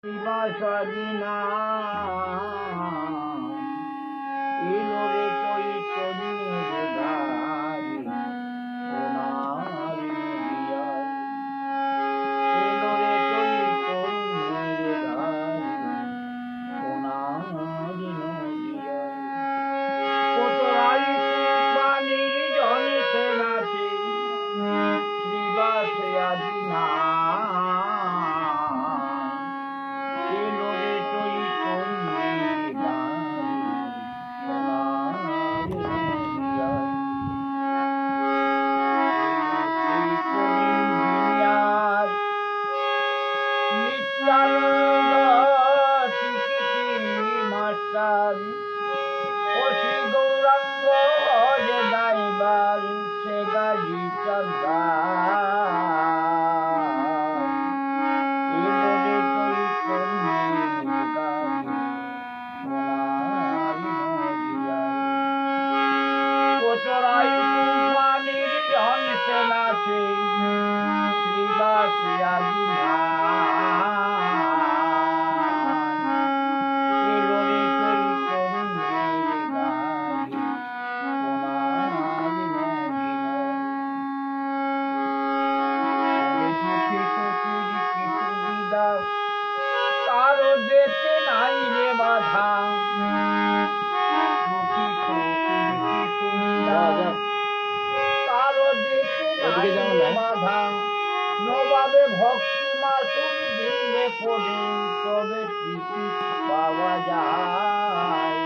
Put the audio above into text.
বাসদিনা এলো রে চৈতন্যের ধারে সোনার নদিয়ায়, এলো রে চৈতন্যের ধারে সোনার নদিয়ায়। কত রাই পানির জলে সে নাচে শ্রীবাসে আদিনা, ও শ্রী গৌরাঙ্গ যে দাইবার সে গাড়ি চাঁদা পানির জনসে নাচে শ্রীবাসী আদিনা, কারো যেতে নাই রে বাধা, কারো যেতে নাই রে বাধা, নবাবে ভক্তি মাসুল দিলে পড়ে তবে তৃপ্তি পাওয়া যায়।